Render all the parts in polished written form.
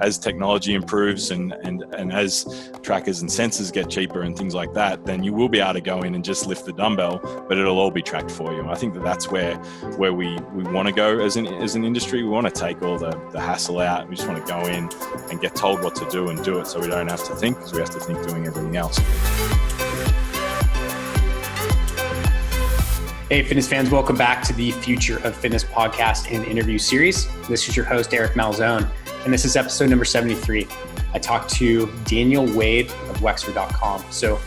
as technology improves and as trackers and sensors get cheaper and things like that, then you will be able to go in and just lift the dumbbell, but it'll all be tracked for you. And I think that's where we want to go as an industry. We want to take all the hassle out. We just want to go in and get told what to do and do it, so we don't have to think, because we have to think doing everything else. Hey, fitness fans, welcome back to the Future of Fitness podcast and interview series. This is your host, Eric Malzone, and this is episode number 73. I talked to Daniel Waide of Wexer.com. So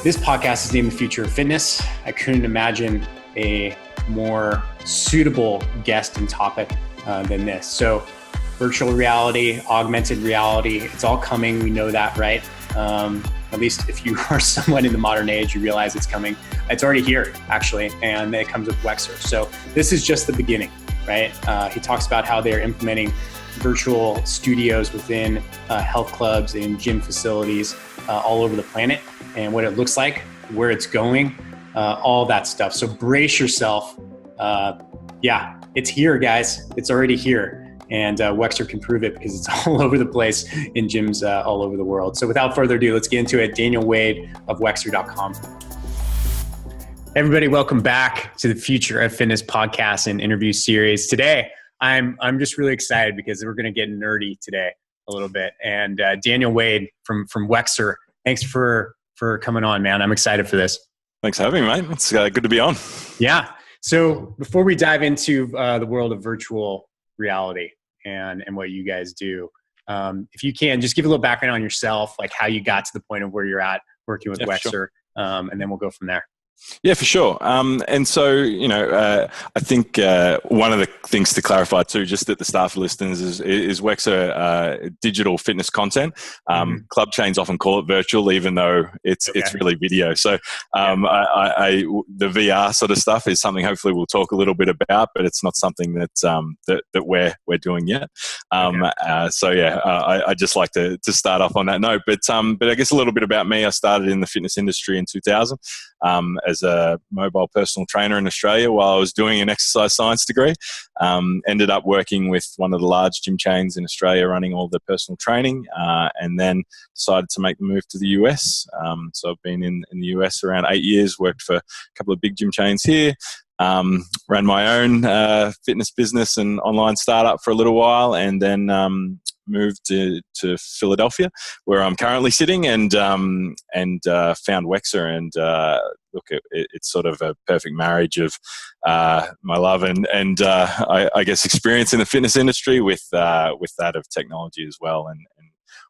this podcast is named The Future of Fitness. I couldn't imagine a more suitable guest and topic than this. So virtual reality, augmented reality, it's all coming. We know that, right? At least if you are someone in the modern age, you realize it's coming. It's already here, actually, and it comes with Wexer. So this is just the beginning, right? He talks about how they're implementing virtual studios within health clubs and gym facilities all over the planet, and what it looks like, where it's going, all that stuff. So brace yourself. Yeah, it's here, guys. It's already here. And Wexer can prove it because it's all over the place in gyms all over the world. So without further ado, let's get into it. Daniel Waide of Wexer.com. Everybody, welcome back to the Future of Fitness podcast and interview series. Today, I'm just really excited because we're going to get nerdy today a little bit. And Daniel Waide from Wexer, thanks for coming on, man. I'm excited for this. Thanks for having me, mate. It's good to be on. Yeah. So before we dive into the world of virtual reality and what you guys do, if you can just give a little background on yourself, like how you got to the point of where you're at working with Wexer, sure. And then we'll go from there. Yeah, for sure. And so, I think one of the things to clarify too, just at the start for listeners, is Wexer digital fitness content. Club chains often call it virtual, even though it's really video. So the VR sort of stuff is something hopefully we'll talk a little bit about, but it's not something that we're doing yet. I just like to start off on that note. But I guess a little bit about me. I started in the fitness industry in 2000. As a mobile personal trainer in Australia while I was doing an exercise science degree. Ended up working with one of the large gym chains in Australia running all the personal training, and then decided to make the move to the US. So I've been in the US around 8 years, worked for a couple of big gym chains here, ran my own fitness business and online startup for a little while, and then moved to Philadelphia, where I'm currently sitting, and found Wexer. And look, it's sort of a perfect marriage of my love and I guess experience in the fitness industry with that of technology as well, and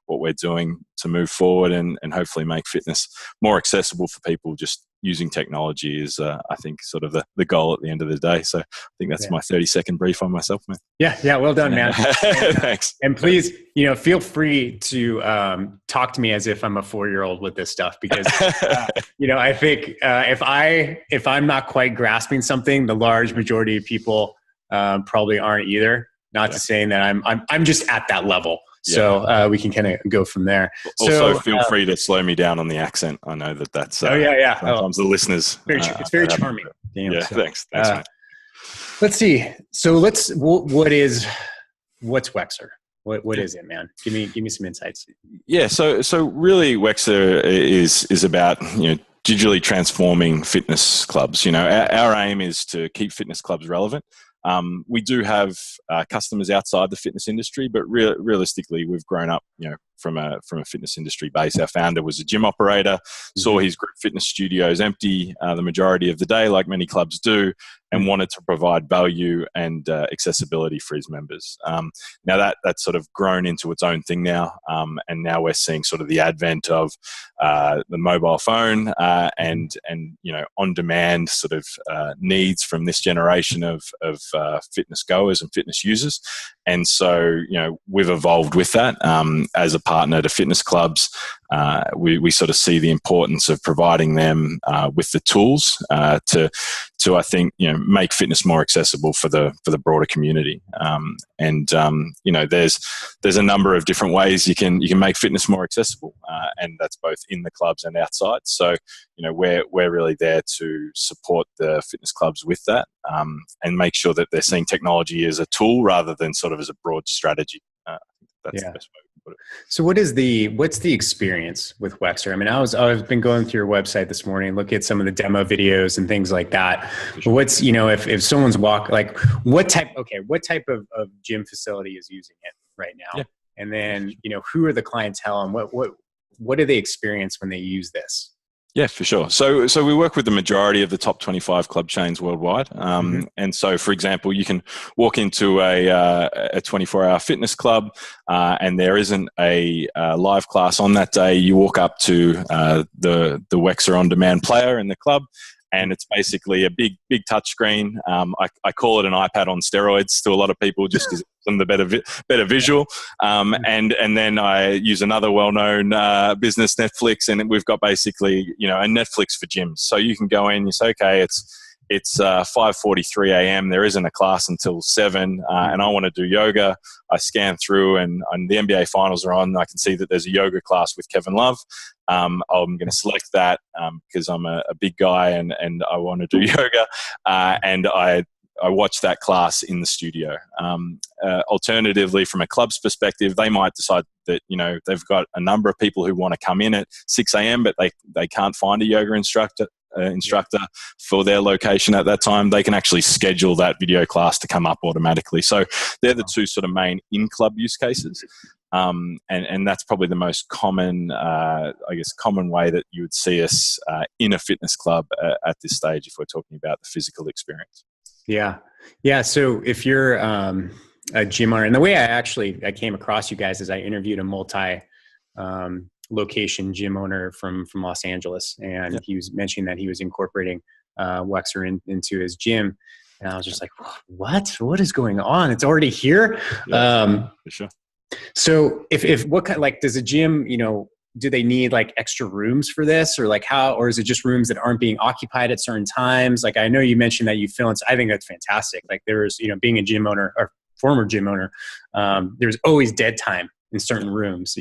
what we're doing to move forward and hopefully make fitness more accessible for people. Just using technology is, I think, sort of the goal at the end of the day. So I think that's my 30-second brief on myself, man. Yeah. Well done, man. Thanks. And please, feel free to talk to me as if I'm a 4-year-old with this stuff, because, I think if I'm not quite grasping something, the large majority of people probably aren't either. Not to say that I'm just at that level. So we can kind of go from there. Also, feel free to slow me down on the accent. I know that's sometimes the listeners. It's very charming. Thanks, mate. Let's see. So what's Wexer? What is it, man? Give me some insights. Yeah. So really, Wexer is about digitally transforming fitness clubs. Our aim is to keep fitness clubs relevant. We do have customers outside the fitness industry, but realistically, we've grown up, from a fitness industry base. Our founder was a gym operator, saw his group fitness studios empty the majority of the day, like many clubs do, and wanted to provide value and accessibility for his members. Now that's sort of grown into its own thing now, and now we're seeing sort of the advent of the mobile phone and on-demand sort of needs from this generation of fitness goers and fitness users. And so, we've evolved with that as a partner to fitness clubs. We sort of see the importance of providing them with the tools to I think make fitness more accessible for the broader community. There's a number of different ways you can make fitness more accessible, and that's both in the clubs and outside. So we're really there to support the fitness clubs with that, and make sure that they're seeing technology as a tool rather than sort of as a broad strategy. That's the best way to put it. So what's the experience with Wexer? I mean, I've been going through your website this morning, look at some of the demo videos and things like that. Sure. What's, if someone's what type of gym facility is using it right now? Yeah. And then, who are the clientele and what do they experience when they use this? Yeah, for sure. So we work with the majority of the top 25 club chains worldwide. And so, for example, you can walk into a 24-hour fitness club and there isn't a live class on that day. You walk up to the Wexer On-Demand player in the club, and it's basically a big touch screen. I call it an iPad on steroids to a lot of people just because it's the better visual. And then I use another well-known business, Netflix, and we've got basically, a Netflix for gyms. So you can go in, you say, okay, it's 5:43 a.m. There isn't a class until 7, and I want to do yoga. I scan through, and the NBA finals are on. I can see that there's a yoga class with Kevin Love. I'm going to select that because I'm a big guy and I want to do yoga. And I watch that class in the studio. Alternatively, from a club's perspective, they might decide that, they've got a number of people who want to come in at 6 a.m., but they can't find a yoga instructor for their location at that time. They can actually schedule that video class to come up automatically. So they're the two sort of main in-club use cases. And that's probably the most common, common way that you would see us in a fitness club at this stage if we're talking about the physical experience. Yeah. Yeah. So if you're a gym owner, and the way I came across you guys is I interviewed a multi location gym owner from Los Angeles, and he was mentioning that he was incorporating Wexer into his gym, and I was just like, what is going on? It's already here. For sure. So if what kind, does a gym, do they need extra rooms for this, or is it just rooms that aren't being occupied at certain times? I know you mentioned that you fill in, so I think that's fantastic. There's, being a gym owner or former gym owner, there's always dead time in certain rooms,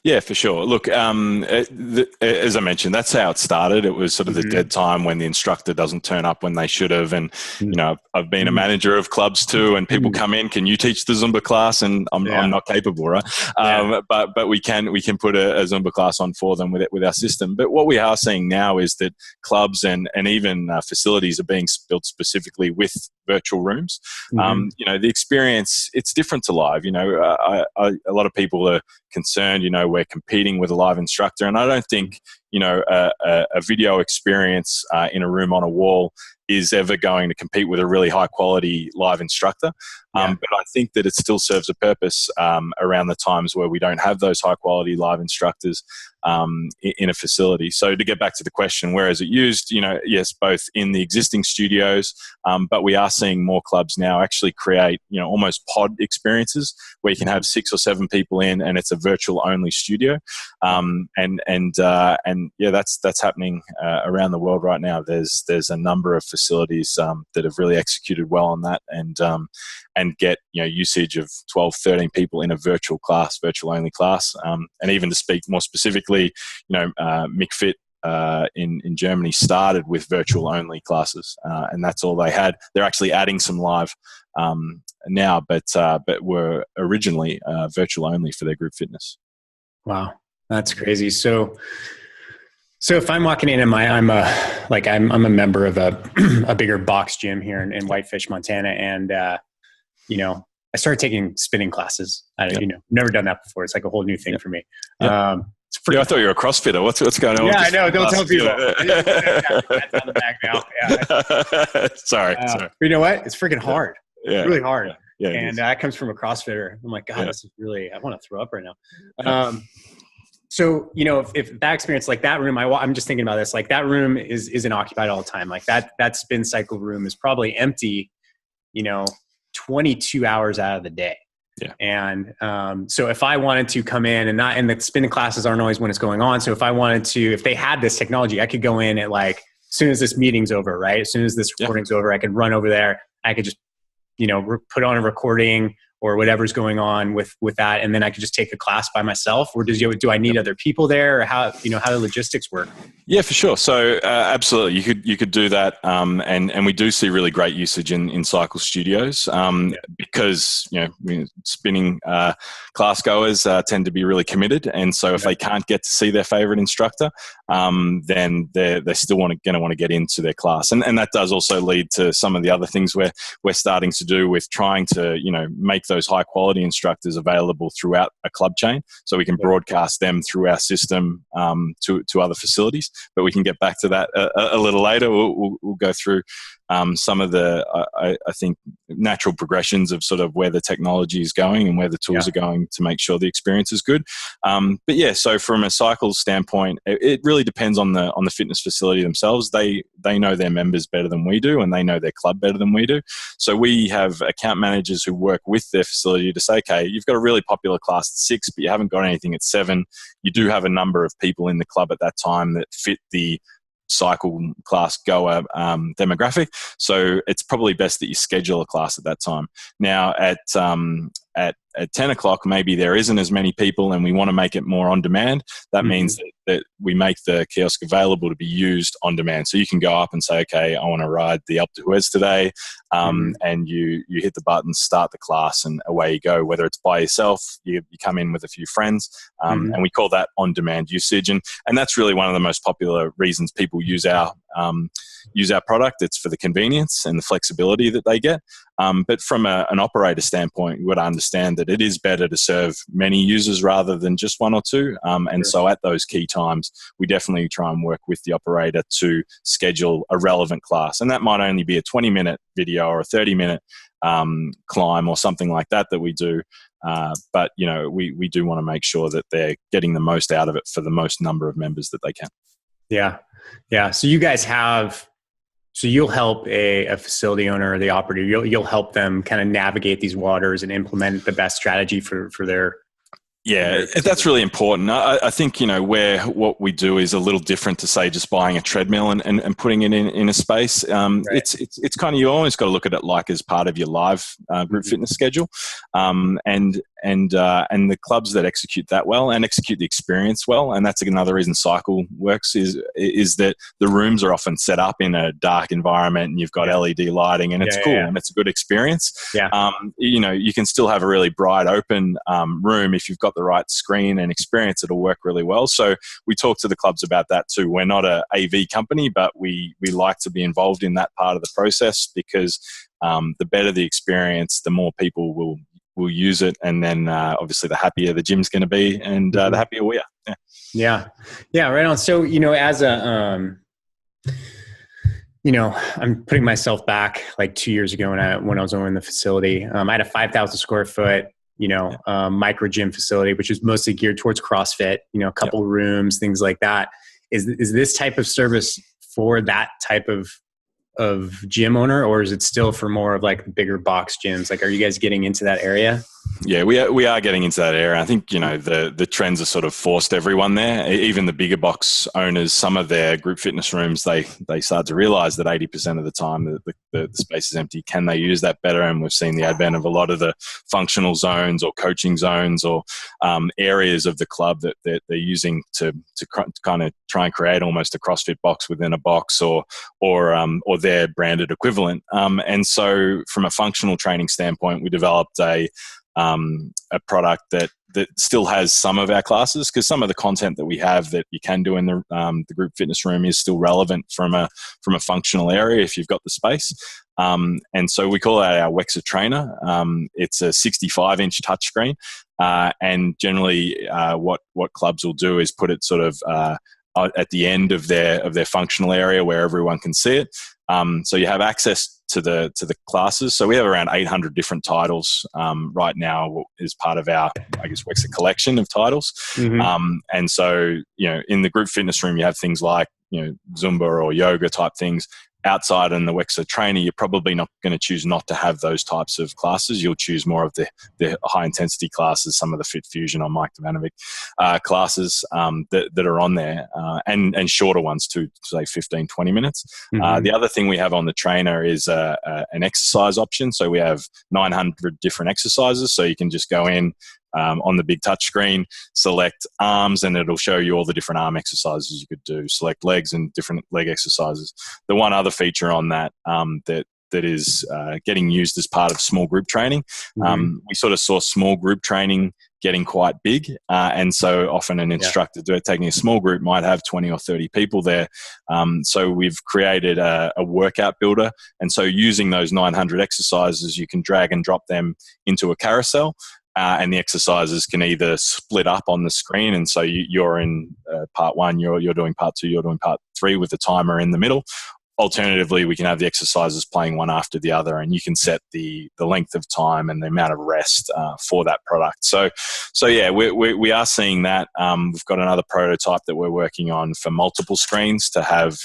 Yeah, for sure. Look, as I mentioned, that's how it started. It was sort of the dead time when the instructor doesn't turn up when they should have. And, I've been a manager of clubs too, and people come in, can you teach the Zumba class? And I'm not capable, right? But we can put a Zumba class on for them with our system. But what we are seeing now is that clubs and even facilities are being built specifically with virtual rooms. The experience, it's different to live. A lot of people are concerned, we're competing with a live instructor. And I don't think, a video experience in a room on a wall is ever going to compete with a really high quality live instructor. But I think that it still serves a purpose around the times where we don't have those high quality live instructors in a facility. So to get back to the question, where is it used? Yes, both in the existing studios, but we are seeing more clubs now actually create, almost pod experiences where you can have 6 or 7 people in, and it's a virtual only studio. That's happening around the world right now. There's a number of facilities that have really executed well on that, and get usage of 12, 13 people in a virtual only class. And even to speak more specifically, McFit in Germany started with virtual only classes, and that's all they had. They're actually adding some live now, but were originally virtual only for their group fitness. Wow, that's crazy. So if I'm walking in and I'm a member of a bigger box gym here in Whitefish, Montana, and I started taking spinning classes. Never done that before. It's like a whole new thing for me. I thought you were a CrossFitter. What's going on? Yeah, I know. Don't tell people. That's on the back now. Yeah. Sorry. But you know what? It's freaking hard. Yeah. It's really hard. Yeah, and that comes from a CrossFitter. I'm like, God, this is really, I want to throw up right now. So, if that experience, like that room, I'm just thinking about this, like that room isn't occupied all the time. Like that spin cycle room is probably empty, 22 hours out of the day. Yeah. And so if I wanted to come in and the spinning classes aren't always when it's going on. So if they had this technology, I could go in at as soon as this meeting's over, right? As soon as this recording's over, I could run over there. I could just, put on a recording or whatever's going on with that, and then I could just take a class by myself? Or do I need other people there, or how the logistics work? Yeah, for sure. So absolutely, you could do that, and we do see really great usage in cycle studios, because spinning class goers tend to be really committed, and so if they can't get to see their favorite instructor, then they're still going to want to get into their class, and that does also lead to some of the other things we're starting to do with trying to make those high quality instructors available throughout a club chain, so we can broadcast them through our system to other facilities. But we can get back to that a little later. We'll go through some of the, I think, natural progressions of sort of where the technology is going and where the tools are going to make sure the experience is good. But yeah, so from a cycle standpoint, it really depends on the fitness facility themselves. They know their members better than we do, and they know their club better than we do. So we have account managers who work with their facility to say, okay, you've got a really popular class at 6, but you haven't got anything at 7. You do have a number of people in the club at that time that fit the cycle class goer demographic, so it's probably best that you schedule a class at that time. Now at 10 o'clock, maybe there isn't as many people and we want to make it more on demand. That means that we make the kiosk available to be used on demand. So you can go up and say, okay, I want to ride the Alpe d'Huez today. And you hit the button, start the class, and away you go. Whether it's by yourself, you come in with a few friends, and we call that on-demand usage. And that's really one of the most popular reasons people use our product. It's for the convenience and the flexibility that they get. But from an operator standpoint, you would understand that it is better to serve many users rather than just one or two. So at those key times, we definitely try and work with the operator to schedule a relevant class. And that might only be a 20-minute video or a 30-minute climb or something like that we do. But, we do want to make sure that they're getting the most out of it for the most number of members that they can. Yeah. Yeah. So you guys you'll help a facility owner or the operator, you'll help them kind of navigate these waters and implement the best strategy for their. Yeah, that's really important. I think, what we do is a little different to, say, just buying a treadmill and putting it in a space. Right. It's kind of, you always got to look at it like as part of your live group fitness schedule. And the clubs that execute that well and execute the experience well, and that's another reason Cycle works, is that the rooms are often set up in a dark environment and you've got LED lighting, and it's cool and it's a good experience. Yeah. You can still have a really bright open room if you've got the right screen and experience. It'll work really well. So we talk to the clubs about that too. We're not a AV company, but we like to be involved in that part of the process, because the better the experience, the more people will use it, and then obviously the happier the gym's going to be, and the happier we are. Yeah, right on. So as a I'm putting myself back like 2 years ago when I was owning the facility. I had a 5,000 square foot micro gym facility, which is mostly geared towards CrossFit, a couple rooms, things like that. Is this type of service for that type of gym owner, or is it still for more of like bigger box gyms? Like, are you guys getting into that area? Yeah, we are getting into that area. I think, the trends are sort of forced everyone there. Even the bigger box owners, some of their group fitness rooms, they start to realize that 80% of the time the space is empty. Can they use that better? And we've seen the advent of a lot of the functional zones or coaching zones or areas of the club that they're using to kind of try and create almost a CrossFit box within a box or their branded equivalent. And so from a functional training standpoint, we developed a product that still has some of our classes, because some of the content that we have that you can do in the group fitness room is still relevant from a functional area if you've got the space. And so we call that our Wexa Trainer. It's a 65-inch touchscreen, and generally what clubs will do is put it sort of at the end of their functional area where everyone can see it. So you have access to the classes. So we have around 800 different titles right now as part of our, Wexa collection of titles. And so, in the group fitness room, you have things like, Zumba or yoga type things. outside in the Wexer trainer, you're probably not going to choose not to have those types of classes. You'll choose more of the high intensity classes, some of the Fit Fusion or Mike Devanovic classes that are on there, and shorter ones too, say 15, 20 minutes. The other thing we have on the trainer is an exercise option. So we have 900 different exercises. So you can just go in on the big touch screen, select arms, and it'll show you all the different arm exercises you could do. Select legs and different leg exercises. The one other feature on that that is getting used as part of small group training, we sort of saw small group training getting quite big, and so often an instructor taking a small group might have 20 or 30 people there. So we've created a workout builder, and so using those 900 exercises, you can drag and drop them into a carousel. And the exercises can either split up on the screen, and so you're in part one, you're doing part two, you're doing part three with the timer in the middle. Alternatively, we can have the exercises playing one after the other, and you can set the length of time and the amount of rest for that product. So yeah, we are seeing that. We've got another prototype that we're working on for multiple screens to have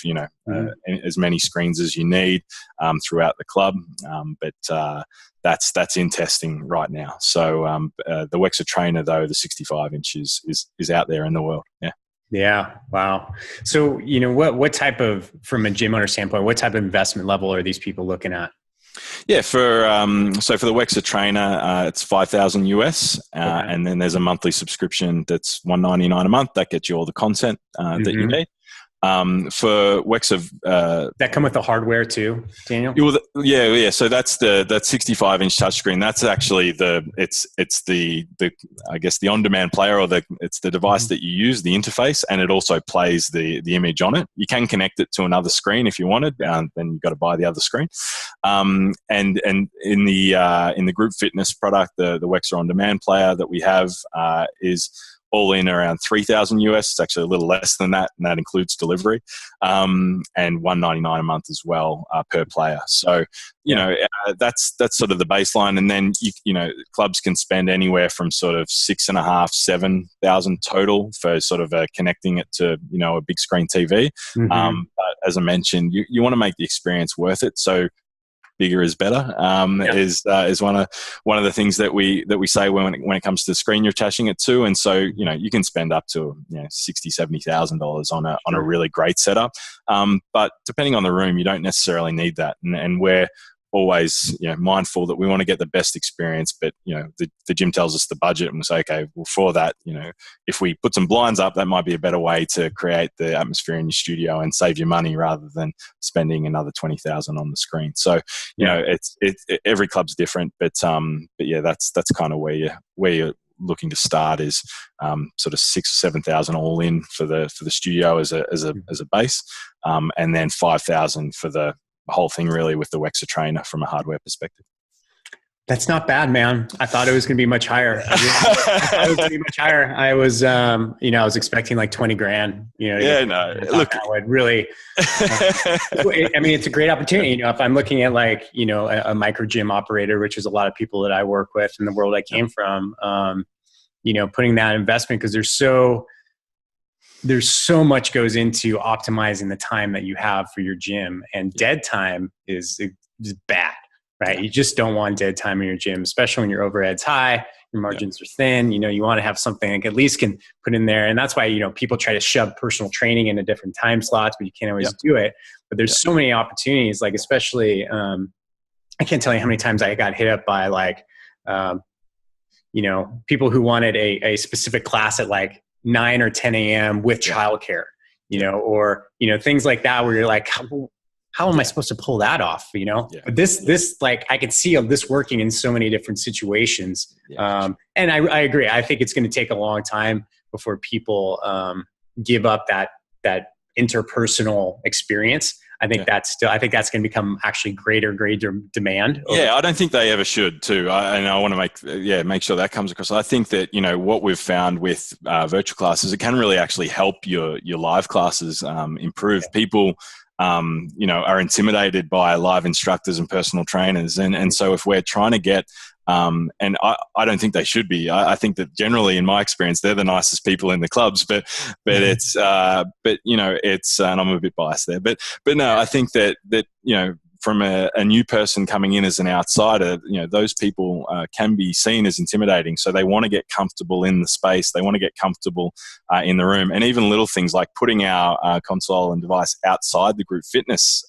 as many screens as you need throughout the club, but that's in testing right now. So the Wexer trainer, though, the 65 inches is out there in the world. Yeah. Yeah. Wow. So, what type of, from a gym owner standpoint, what type of investment level are these people looking at? Yeah, for the Wexer trainer, it's $5,000 US, and then there's a monthly subscription that's $199 a month. That gets you all the content that you need. For Wexer, that come with the hardware too, Daniel? Yeah. So that's that 65-inch touchscreen. That's actually it's the I guess the on-demand player, or it's the device that you use, the interface, and it also plays the image on it. You can connect it to another screen if you wanted, then you've got to buy the other screen. And in the group fitness product, the Wexer on-demand player that we have is all in around $3,000 US. It's actually a little less than that, and that includes delivery, and $199 a month as well per player. So that's sort of the baseline, and then clubs can spend anywhere from sort of $6,500-7,000 total for sort of connecting it to a big screen TV. But as I mentioned, you want to make the experience worth it. So bigger is better, is one of the things that we say when it comes to the screen you're attaching it to. And so you can spend up to $60,000-70,000 on a really great setup, but depending on the room, you don't necessarily need that, and we're always mindful that we want to get the best experience, but the gym tells us the budget, and we say, okay, well, for that, if we put some blinds up, that might be a better way to create the atmosphere in your studio and save you money rather than spending another $20,000 on the screen. So it's every club's different, but yeah, that's kind of where you're looking to start, is sort of $6,000 or $7,000 all in for the studio as a base, and then $5,000 for the whole thing, really, with the Wexer trainer from a hardware perspective. That's not bad, man. I thought it was going to be much higher. I was expecting like 20 grand, look, I would really, I mean, it's a great opportunity. If I'm looking at a micro gym operator, which is a lot of people that I work with in the world I came from, putting that investment, because there's so much goes into optimizing the time that you have for your gym, and dead time is bad, right? You just don't want dead time in your gym, especially when your overhead's high, your margins are thin. You want to have something like at least can put in there. And that's why, people try to shove personal training into different time slots, but you can't always do it. But there's so many opportunities, like especially, I can't tell you how many times I got hit up by people who wanted a specific class at 9 or 10 a.m. with childcare, or things like that, where you're like, how am I supposed to pull that off? But this I can see this working in so many different situations. And I agree. I think it's going to take a long time before people give up that interpersonal experience. I think that's going to become actually greater demand. Yeah, I don't think they ever should too. I want to make sure that comes across. I think that, what we've found with virtual classes, it can really actually help your live classes improve. People, are intimidated by live instructors and personal trainers. And so if we're trying to get And I don't think they should be. I think that generally, in my experience, they're the nicest people in the clubs. But it's and I'm a bit biased there. But no, I think that from a new person coming in as an outsider, those people can be seen as intimidating. So they want to get comfortable in the space. They want to get comfortable in the room. And even little things like putting our console and device outside the group fitness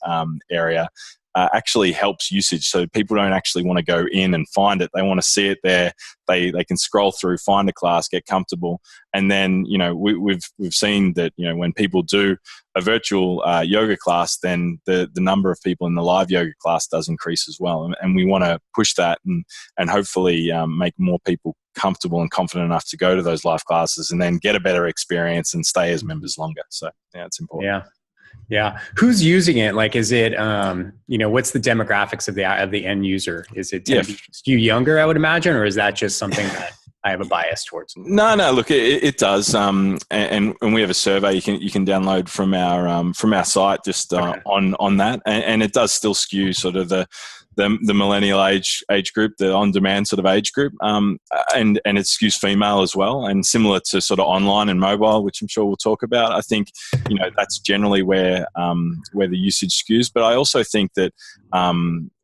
area actually helps usage. So people don't actually want to go in and find it. They want to see it there. They can scroll through, find a class, get comfortable. And then, we've seen that, when people do a virtual yoga class, then the number of people in the live yoga class does increase as well. And we want to push that and hopefully make more people comfortable and confident enough to go to those live classes and then get a better experience and stay as members longer. So yeah, it's important. Yeah. Yeah. Who's using it? Like, is it, what's the demographics of the end user? Is it skew younger, I would imagine, or is that just something that I have a bias towards? No, look, it does. And we have a survey you can download from our site just on that. And it does still skew sort of the millennial age group, the on-demand sort of age group, and it skews female as well, and similar to sort of online and mobile, which I'm sure we'll talk about. I think that's generally where the usage skews. But I also think that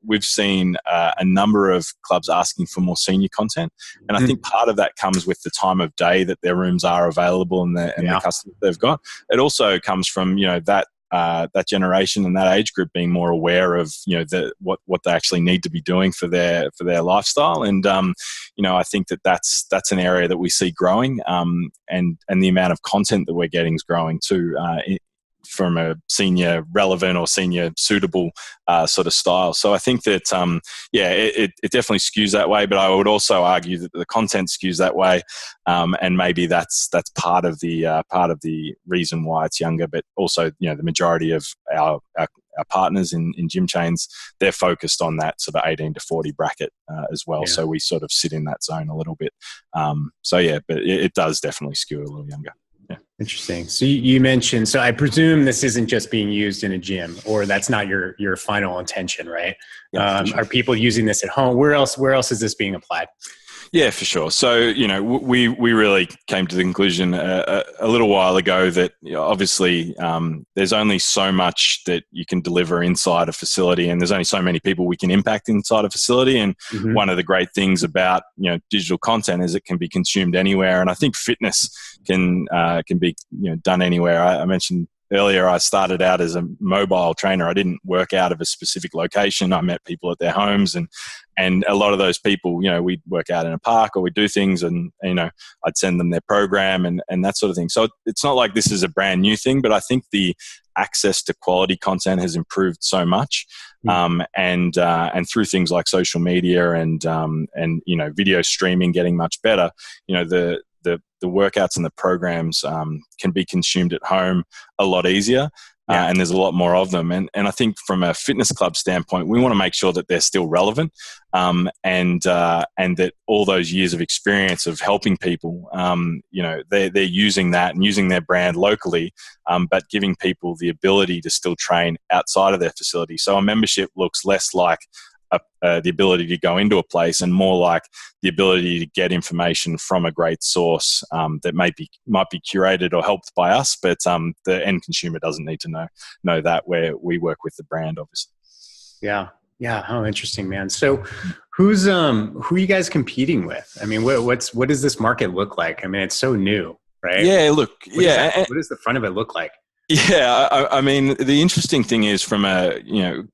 we've seen a number of clubs asking for more senior content, and I think part of that comes with the time of day that their rooms are available and the customers they've got. It also comes from that generation and that age group being more aware of what they actually need to be doing for their lifestyle, and I think that's an area that we see growing, and the amount of content that we're getting is growing too, from a senior relevant or senior suitable sort of style. So I think that it definitely skews that way, but I would also argue that the content skews that way, and maybe that's part of the reason why it's younger. But also, the majority of our partners in gym chains, they're focused on that sort of 18 to 40 bracket as well. Yeah. So we sort of sit in that zone a little bit. But it does definitely skew a little younger. Yeah. Interesting. So you mentioned, so I presume this isn't just being used in a gym, or that's not your final intention, right? Yeah, sure. Are people using this at home? Where else is this being applied? Yeah, for sure. So, we really came to the conclusion a little while ago that obviously there's only so much that you can deliver inside a facility, and there's only so many people we can impact inside a facility. And one of the great things about digital content is it can be consumed anywhere. And I think fitness can be done anywhere. I mentioned earlier, I started out as a mobile trainer. I didn't work out of a specific location. I met people at their homes, and a lot of those people, we'd work out in a park or we'd do things, and I'd send them their program and that sort of thing. So it's not like this is a brand new thing, but I think the access to quality content has improved so much, and through things like social media and video streaming getting much better. The workouts and the programs can be consumed at home a lot easier, and there's a lot more of them. And I think from a fitness club standpoint, we want to make sure that they're still relevant, and that all those years of experience of helping people, they're using that and using their brand locally, but giving people the ability to still train outside of their facility. So a membership looks less like the ability to go into a place, and more like the ability to get information from a great source that might be curated or helped by us, but the end consumer doesn't need to know that, where we work with the brand, obviously. Yeah. Oh, interesting, man. So who are you guys competing with? I mean, what does this market look like? I mean, it's so new, right? Yeah, look, what does the front of it look like? Yeah, I mean, the interesting thing is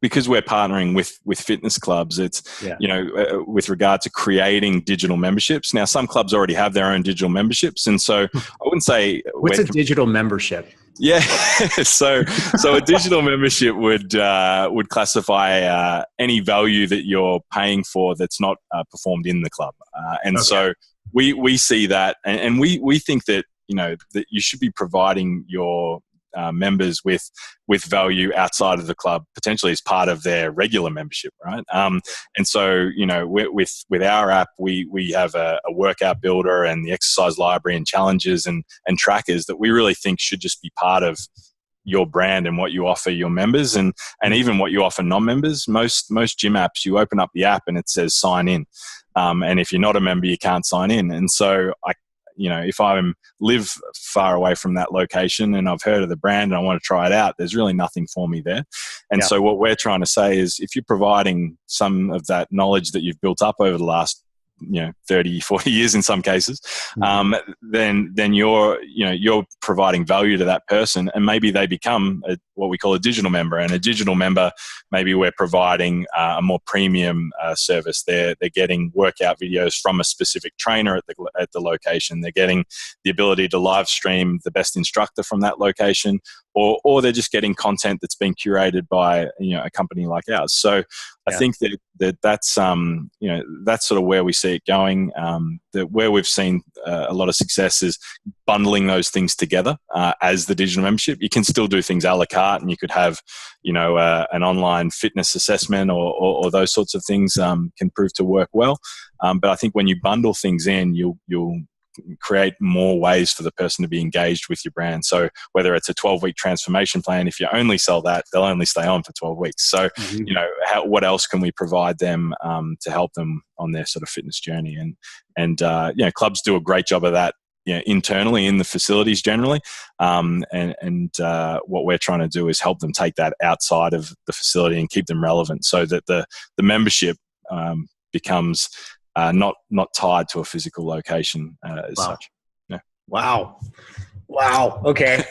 because we're partnering with fitness clubs, it's, with regard to creating digital memberships. Now, some clubs already have their own digital memberships. And so I wouldn't say... What's a digital membership? Yeah. So a digital membership would classify any value that you're paying for that's not performed in the club. So we see that, and we think that, that you should be providing your members with value outside of the club, potentially as part of their regular membership, right? And so, with our app, we have a workout builder and the exercise library and challenges and trackers that we really think should just be part of your brand and what you offer your members, and even what you offer non-members. Most gym apps, you open up the app and it says sign in. And if you're not a member, you can't sign in. And so if I live far away from that location and I've heard of the brand and I want to try it out, there's really nothing for me there. And so what we're trying to say is, if you're providing some of that knowledge that you've built up over the last 30, 40 years in some cases, then you're providing value to that person, and maybe they become what we call a digital member. And a digital member, maybe we're providing a more premium service. They're getting workout videos from a specific trainer at the location. They're getting the ability to live stream the best instructor from that location, or they're just getting content that's been curated by a company like ours. So I think that's sort of where we see it going. Where we've seen a lot of success is bundling those things together as the digital membership. You can still do things a la carte, and you could have an online fitness assessment or those sorts of things can prove to work well. But I think when you bundle things in, you'll create more ways for the person to be engaged with your brand. So whether it's a 12-week transformation plan, if you only sell that, they'll only stay on for 12 weeks. So, what else can we provide them to help them on their sort of fitness journey? And clubs do a great job of that, internally in the facilities generally. What we're trying to do is help them take that outside of the facility and keep them relevant, so that the membership becomes not tied to a physical location as such. Yeah. Wow. Okay.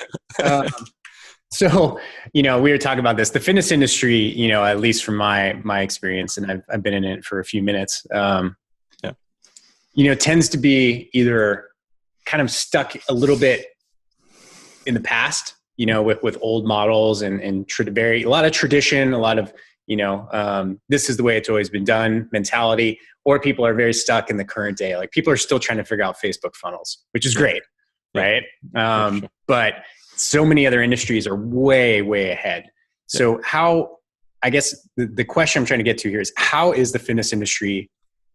So, we were talking about this, the fitness industry, at least from my experience, and I've been in it for a few minutes, tends to be either kind of stuck a little bit in the past, with old models and a lot of tradition, a lot of, this is the way it's always been done mentality, or people are very stuck in the current day. Like, people are still trying to figure out Facebook funnels, which is great. Right. Sure. But so many other industries are way, way ahead. So I guess the question I'm trying to get to here is, how is the fitness industry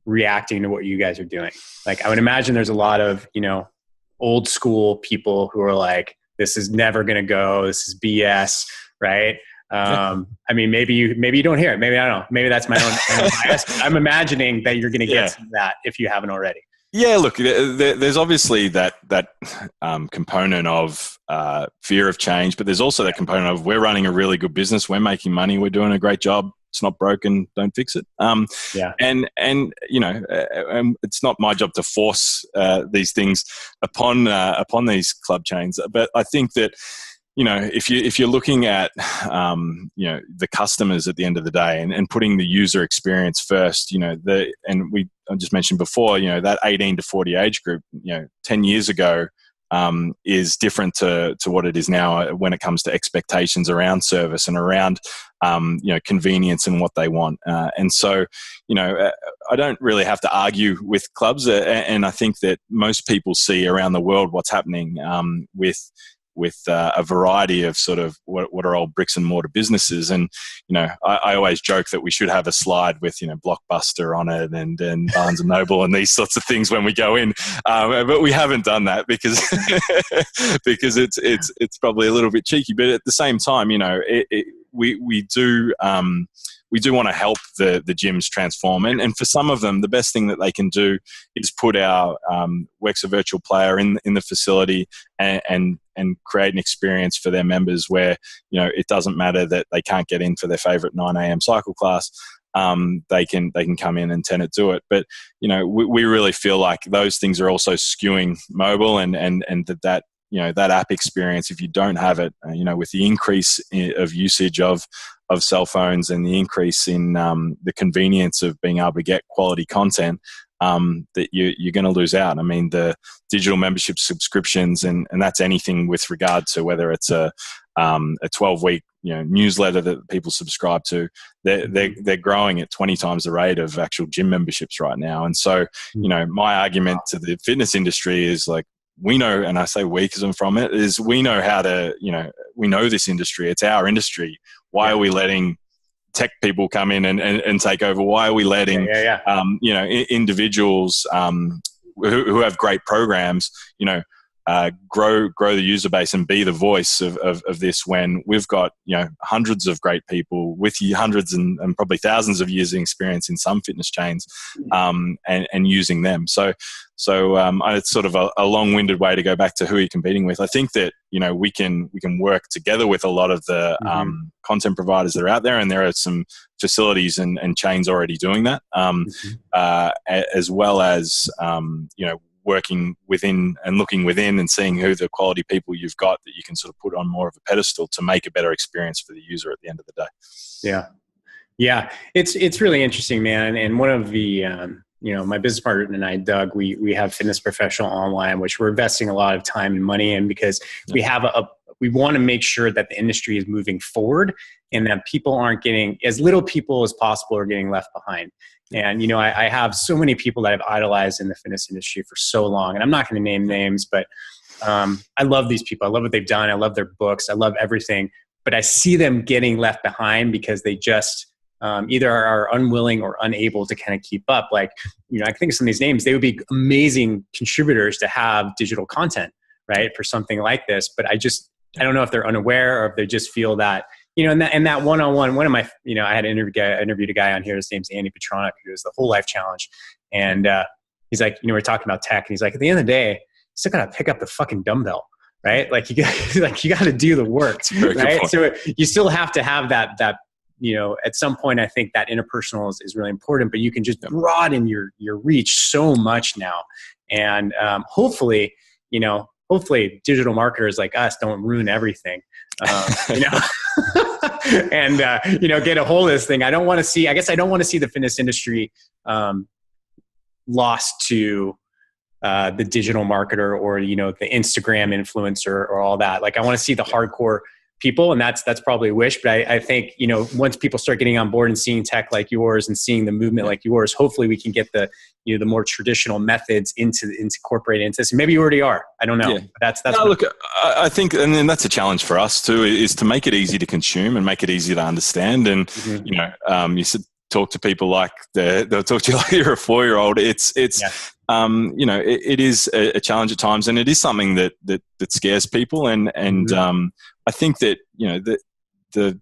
reacting to what you guys are doing? Like, I would imagine there's a lot of, old school people who are like, this is never going to go. This is BS. Right. I mean, maybe you don't hear it. Maybe I don't know. Maybe that's my own bias. I'm imagining that you're going to get some of that if you haven't already. Yeah, look, there's obviously that component of fear of change, but there's also that component of, we're running a really good business, we're making money, we're doing a great job. It's not broken, don't fix it. And it's not my job to force these things upon these club chains. But I think that, if you're looking at, the customers at the end of the day, and putting the user experience first, I just mentioned before, that 18 to 40 age group, 10 years ago, is different to what it is now when it comes to expectations around service and around, convenience and what they want. And so, I don't really have to argue with clubs. And I think that most people see around the world what's happening with a variety of sort of what are old bricks and mortar businesses. And, I always joke that we should have a slide with, Blockbuster on it and Barnes and Noble and these sorts of things when we go in. But we haven't done that because it's probably a little bit cheeky. But at the same time, we do want to help the gyms transform. And for some of them, the best thing that they can do is put our Wexa virtual player in the facility and create an experience for their members where, it doesn't matter that they can't get in for their favorite 9 a.m. cycle class. They can come in and tend to do it. But, we really feel like those things are also skewing mobile and that app experience, if you don't have it, with the increase of usage of cell phones and the increase in the convenience of being able to get quality content, that you're going to lose out. I mean, the digital membership subscriptions, and that's anything with regard to whether it's a 12-week newsletter that people subscribe to, they're growing at 20 times the rate of actual gym memberships right now. And so, my argument to the fitness industry is like, we know, and I say we because I'm from it, is we know how to, we know this industry. It's our industry. Why are we letting tech people come in and take over? Why are we letting, individuals who have great programs, grow the user base and be the voice of this when we've got, hundreds of great people with hundreds and probably thousands of years of experience in some fitness chains, and using them. So it's sort of a long-winded way to go back to who you're competing with. I think that, we can work together with a lot of the content providers that are out there, and there are some facilities and chains already doing that, as well as, working within and looking within and seeing who the quality people you've got that you can sort of put on more of a pedestal to make a better experience for the user at the end of the day. Yeah. It's really interesting, man. And one of the, my business partner and I, Doug, we have Fitness Professional Online, which we're investing a lot of time and money in because we have we want to make sure that the industry is moving forward and that people aren't getting, as little people as possible are getting left behind. And, I have so many people that I've idolized in the fitness industry for so long, and I'm not going to name names, but I love these people. I love what they've done. I love their books. I love everything, but I see them getting left behind because they just either are unwilling or unable to kind of keep up. Like, I can think of some of these names. They would be amazing contributors to have digital content, right, for something like this. But I don't know if they're unaware or if they just feel that, in that one-on-one, one of my, I had interviewed a guy on here. His name's Andy Petronic, who does the Whole Life Challenge. And he's like, we're talking about tech. And he's like, at the end of the day, you still got to pick up the fucking dumbbell, right? Like you got to do the work, right? So you still have to have that, at some point, I think that interpersonal is really important, but you can just broaden your reach so much now. And hopefully digital marketers like us don't ruin everything, and, get a hold of this thing. I don't want to see the fitness industry lost to the digital marketer or, the Instagram influencer or all that. Like I want to see the hardcore people, and that's probably a wish. But I think, once people start getting on board and seeing tech like yours and seeing the movement like yours, hopefully we can get the more traditional methods incorporated into this. And maybe you already are. I don't know. Yeah. That's look, I think, and then that's a challenge for us too, is to make it easy to consume and make it easy to understand. And, you said, talk to people like they'll talk to you like you're a 4-year-old. It is a challenge at times, and it is something that scares people. And I think that,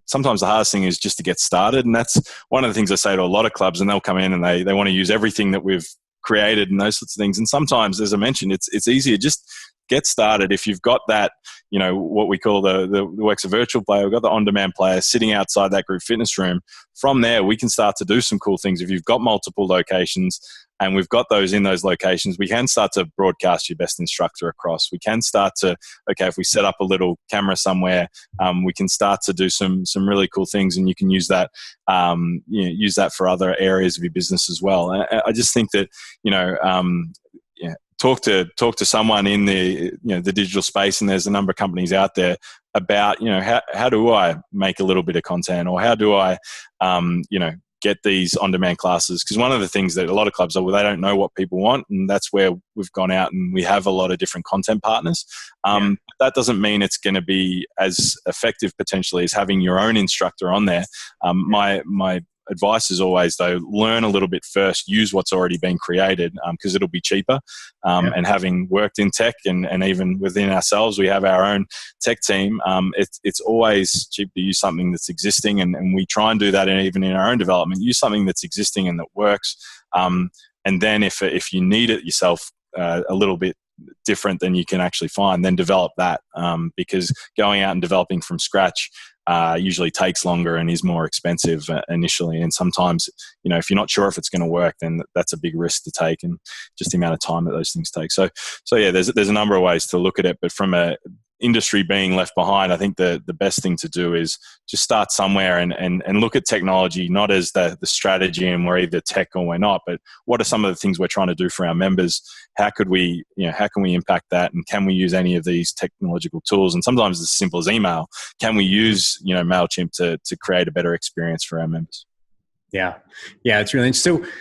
sometimes the hardest thing is just to get started. And that's one of the things I say to a lot of clubs, and they'll come in and they want to use everything that we've created and those sorts of things. And sometimes, as I mentioned, it's easier. Just get started. If you've got that, what we call the Wexa virtual player, we've got the on-demand player sitting outside that group fitness room. From there, we can start to do some cool things. If you've got multiple locations and we've got those in those locations, we can start to broadcast your best instructor across. We can start to, if we set up a little camera somewhere, we can start to do some really cool things, and you can use that, use that for other areas of your business as well. And I just think that, talk to someone in the the digital space, and there's a number of companies out there about how do I make a little bit of content, or how do I get these on-demand classes? Because one of the things that a lot of clubs are, they don't know what people want, and that's where we've gone out and we have a lot of different content partners. That doesn't mean it's going to be as effective potentially as having your own instructor on there. My advice is always, though, learn a little bit first, use what's already been created, because it'll be cheaper. And having worked in tech and even within ourselves, we have our own tech team. It's always cheap to use something that's existing, and we try and do that. And even in our own development, use something that's existing and that works. And then if you need it yourself a little bit different than you can actually find, then develop that, because going out and developing from scratch usually takes longer and is more expensive initially. And sometimes, if you're not sure if it's going to work, then that's a big risk to take, and just the amount of time that those things take. So yeah, there's a number of ways to look at it, but from a industry being left behind, I think the best thing to do is just start somewhere and look at technology, not as the strategy and we're either tech or we're not, but what are some of the things we're trying to do for our members? How can we impact that? And can we use any of these technological tools? And sometimes it's as simple as email. Can we use, MailChimp to create a better experience for our members? Yeah. It's really interesting. So,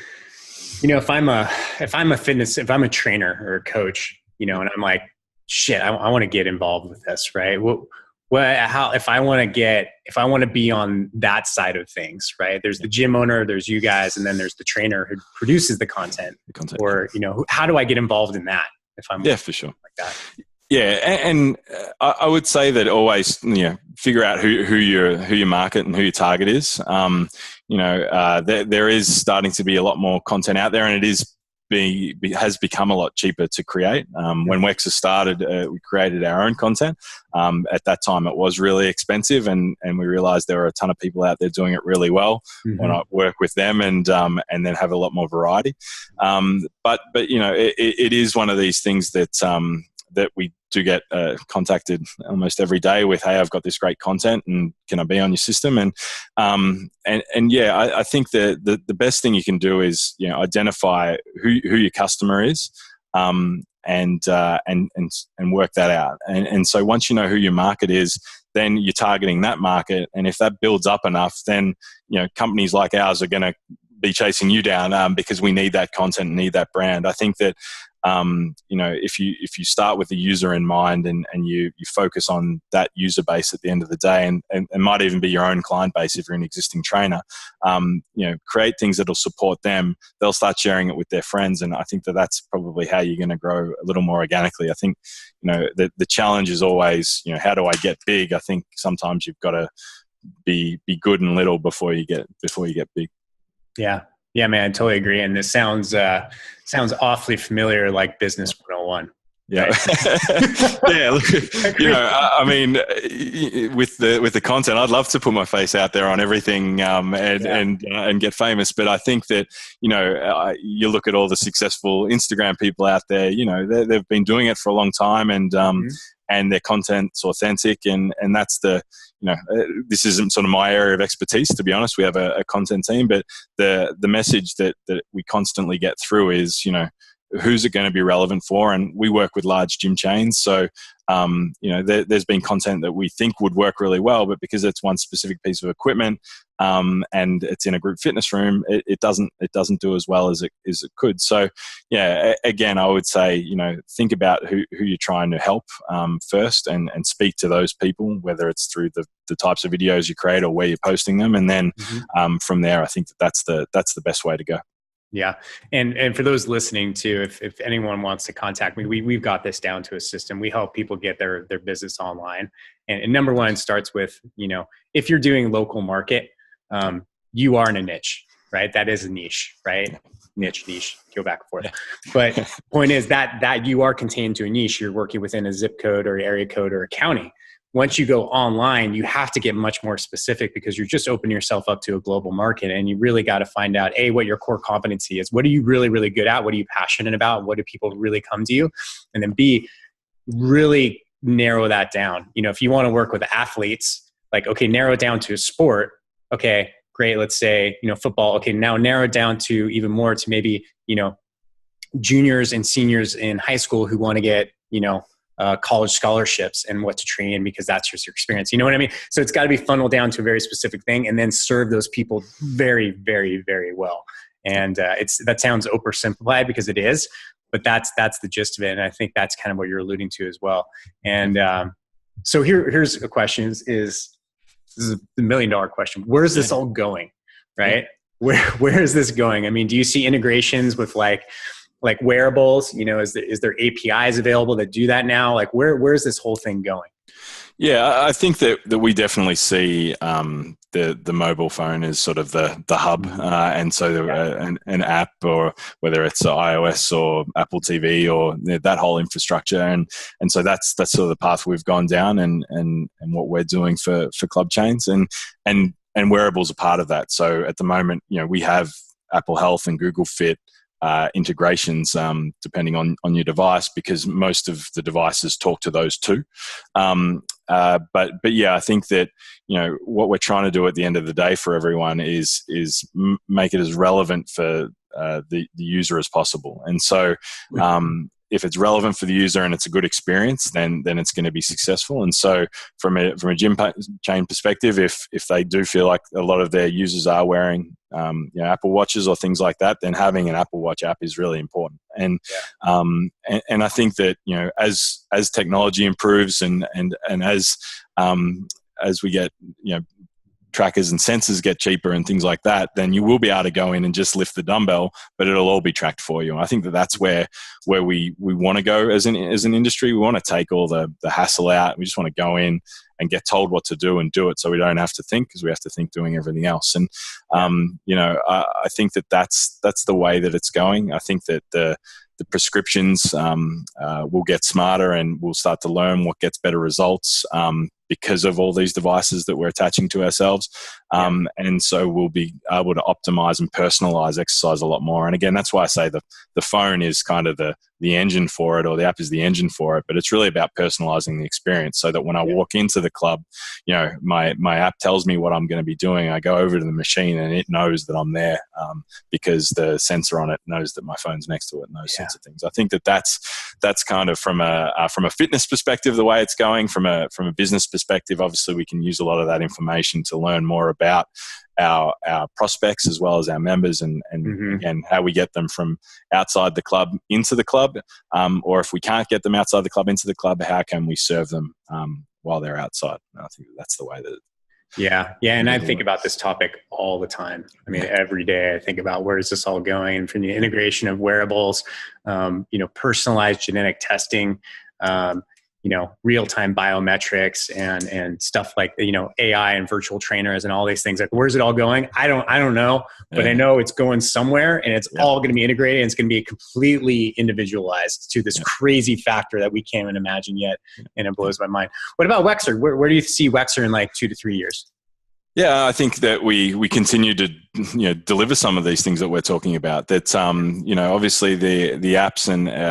if I'm a trainer or a coach, and I'm like, shit, I want to get involved with this, right? If I want to be on that side of things, right? There's the gym owner, there's you guys, and then there's the trainer who produces the content. Or, how do I get involved in that? If I'm for sure. Like that. Yeah, and I would say that always, figure out who your market and who your target is. There is starting to be a lot more content out there, and it is has become a lot cheaper to create. When Wexa started, we created our own content. At that time, it was really expensive, and we realized there were a ton of people out there doing it really well. Why not work with them and then have a lot more variety? But it is one of these things that we do get contacted almost every day with, hey, I've got this great content and can I be on your system? And I think the best thing you can do is identify who your customer is, and work that out. And so once you know who your market is, then you're targeting that market. And if that builds up enough, then companies like ours are going to be chasing you down because we need that content and need that brand. I think that if you start with the user in mind and you focus on that user base at the end of the day, and it might even be your own client base if you're an existing trainer, create things that'll support them. They'll start sharing it with their friends, and I think that's probably how you're going to grow a little more organically. I think the challenge is always how do I get big? I think sometimes you've got to be good and little before you get big. Yeah, man, I totally agree. And this sounds awfully familiar, like Business 101. Yeah. Right? Yeah. Look, I mean, with the content, I'd love to put my face out there on everything, and get famous. But I think that, you look at all the successful Instagram people out there, they've been doing it for a long time, and their content's authentic, and that's this isn't sort of my area of expertise, to be honest. We have a content team, but the message that we constantly get through is, who's it going to be relevant for? And we work with large gym chains. So, there's been content that we think would work really well, but because it's one specific piece of equipment, and it's in a group fitness room, it doesn't do as well as it could. So, again, I would say, think about who you're trying to help first, and speak to those people, whether it's through the types of videos you create or where you're posting them, and then from there, I think that's the best way to go. Yeah. And for those listening too, if anyone wants to contact me, we've got this down to a system. We help people get their business online. And number one starts with, if you're doing local market, you are in a niche, right? That is a niche, right? Niche, go back and forth. Yeah. But point is that you are contained to a niche. You're working within a zip code or area code or a county. Once you go online, you have to get much more specific because you're just opening yourself up to a global market, and you really got to find out, A, what your core competency is. What are you really, really good at? What are you passionate about? What do people really come to you? And then B, really narrow that down. If you want to work with athletes, like, okay, narrow it down to a sport. Okay, great. Let's say, football. Okay, now narrow it down to even more to maybe, juniors and seniors in high school who want to get, college scholarships and what to train because that's just your experience. You know what I mean? So it's got to be funneled down to a very specific thing and then serve those people very, very, very well. And that sounds oversimplified because it is, but that's the gist of it. And I think that's kind of what you're alluding to as well. And so here's a question this is the $1 million question. Where's this all going? Right? Where is this going? I mean, do you see integrations with like wearables? Is there APIs available that do that now? Like where's this whole thing going? Yeah, I think that we definitely see the mobile phone as sort of the hub, and so an app, or whether it's iOS or Apple TV or that whole infrastructure, and so that's sort of the path we've gone down, and what we're doing for club chains, and wearables are part of that. So at the moment, we have Apple Health and Google Fit integrations depending on your device, because most of the devices talk to those two. But yeah, I think that what we're trying to do at the end of the day for everyone is make it as relevant for the user as possible. And so if it's relevant for the user and it's a good experience, then it's going to be successful. And so from a gym chain perspective, if they do feel like a lot of their users are wearing Apple Watches or things like that, then having an Apple Watch app is really important. And and I think that as technology improves and as we get trackers and sensors get cheaper and things like that, then you will be able to go in and just lift the dumbbell, but it'll all be tracked for you. And I think that's where we want to go as an industry. We want to take all the hassle out. We just want to go in and get told what to do and do it, so we don't have to think, because we have to think doing everything else. And I think that's the way that it's going. I think that the prescriptions will get smarter, and we'll start to learn what gets better results because of all these devices that we're attaching to ourselves. And so we'll be able to optimize and personalize exercise a lot more. And again, that's why I say the phone is kind of the engine for it, or the app is the engine for it, but it's really about personalizing the experience, so that when I walk into the club, my app tells me what I'm going to be doing. I go over to the machine and it knows that I'm there because the sensor on it knows that my phone's next to it and those sorts of things. I think that's kind of from a fitness perspective, the way it's going. From a business perspective, obviously we can use a lot of that information to learn more about our prospects as well as our members, and again, how we get them from outside the club into the club, or if we can't get them outside the club into the club, how can we serve them while they're outside? And I think that's the way that. Yeah. And I think about this topic all the time. I mean, every day I think about where is this all going, from the integration of wearables, personalized genetic testing, real-time biometrics and stuff like, AI and virtual trainers and all these things. Like, where's it all going? I don't know, but I know it's going somewhere, and it's all going to be integrated, and it's going to be completely individualized to this crazy factor that we can't even imagine yet. And it blows my mind. What about Wexer? Where do you see Wexer in like 2 to 3 years? Yeah, I think that we continue to deliver some of these things that we're talking about. That obviously the apps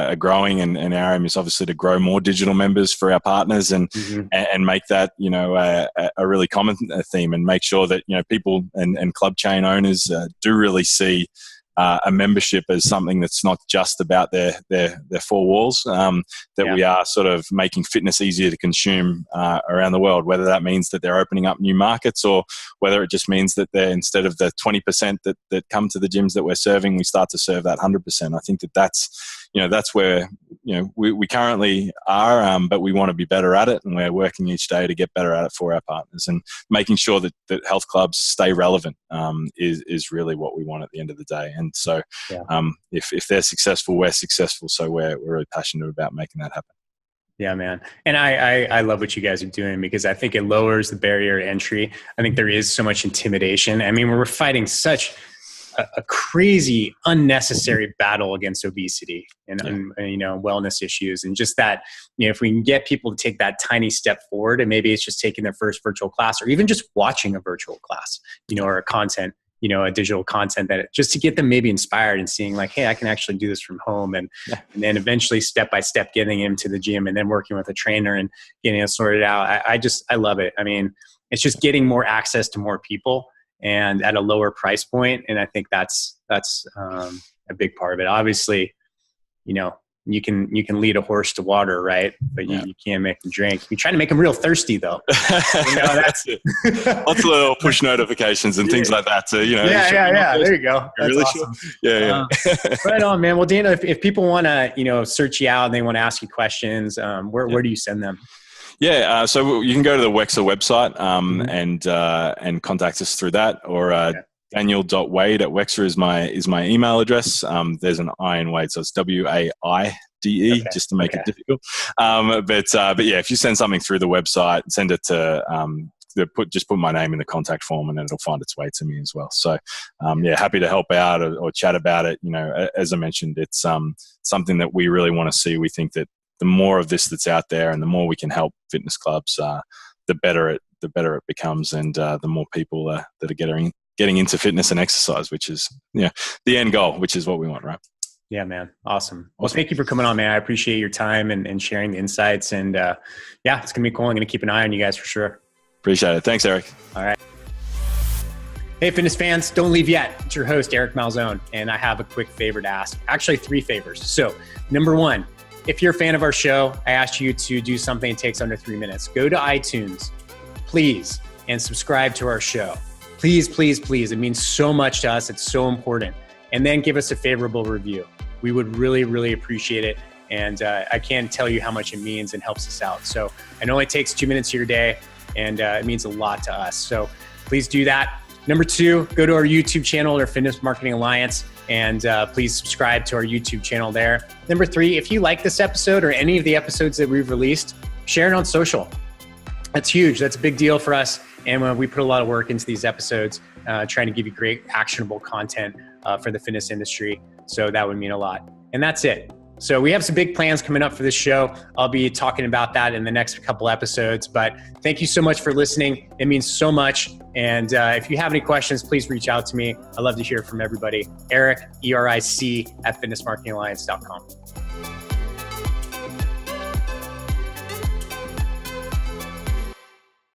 are growing, and our aim is obviously to grow more digital members for our partners, and make that a really common theme, and make sure that people and club chain owners do really see a membership as something that's not just about their four walls, that we are sort of making fitness easier to consume around the world, whether that means that they're opening up new markets, or whether it just means that they're, instead of the 20% that come to the gyms that we're serving, we start to serve that 100%. I think that's where we currently are, but we want to be better at it, and we're working each day to get better at it for our partners, and making sure that health clubs stay relevant is really what we want at the end of the day. And so if they're successful, we're successful. So we're really passionate about making that happen. Yeah, man. And I love what you guys are doing, because I think it lowers the barrier to entry. I think there is so much intimidation. I mean, we're fighting such a crazy, unnecessary battle against obesity and wellness issues. And just that, if we can get people to take that tiny step forward, and maybe it's just taking their first virtual class, or even just watching a virtual class, or a content, a digital content, that just to get them maybe inspired and seeing like, hey, I can actually do this from home. And then eventually step by step getting into the gym, and then working with a trainer and getting it sorted out. I love it. I mean, it's just getting more access to more people, and at a lower price point. And I think that's a big part of it. Obviously, you can lead a horse to water, right? But you can't make them drink. You try to make them real thirsty, though. That's it. Lots of little push notifications and things like that. So, Yeah. There you go. That's really awesome. Sure? Yeah. Right on, man. Well, Dana, if people want to, search you out and they want to ask you questions, where do you send them? Yeah, so you can go to the Wexer website and contact us through that, or Daniel.Waide@Wexer is my email address. There's an I in Waide, so it's WAIDE, just to make it difficult. But yeah, if you send something through the website, send it to just put my name in the contact form, and it'll find its way to me as well. So happy to help out or chat about it. As I mentioned, it's something that we really want to see. We think that the more of this that's out there, and the more we can help fitness clubs, the better it becomes, and the more people that are getting into fitness and exercise, which is the end goal, which is what we want, right? Yeah, man. Awesome. Well, thank you for coming on, man. I appreciate your time and sharing the insights. And it's going to be cool. I'm going to keep an eye on you guys for sure. Appreciate it. Thanks, Eric. All right. Hey, fitness fans, don't leave yet. It's your host, Eric Malzone, and I have a quick favor to ask. Actually, 3 favors. So, number 1, if you're a fan of our show, I ask you to do something that takes under 3 minutes. Go to iTunes, please, and subscribe to our show. Please, please, please. It means so much to us. It's so important. And then give us a favorable review. We would really, really appreciate it. And I can't tell you how much it means and helps us out. So it only takes 2 minutes of your day, and it means a lot to us. So please do that. Number 2, go to our YouTube channel or Fitness Marketing Alliance, and please subscribe to our YouTube channel there. Number 3, if you like this episode or any of the episodes that we've released, share it on social. That's huge. That's a big deal for us. And we put a lot of work into these episodes, trying to give you great actionable content for the fitness industry. So that would mean a lot. And that's it. So we have some big plans coming up for this show. I'll be talking about that in the next couple episodes. But thank you so much for listening. It means so much. And if you have any questions, please reach out to me. I'd love to hear from everybody. Eric, ERIC, at fitnessmarketingalliance.com.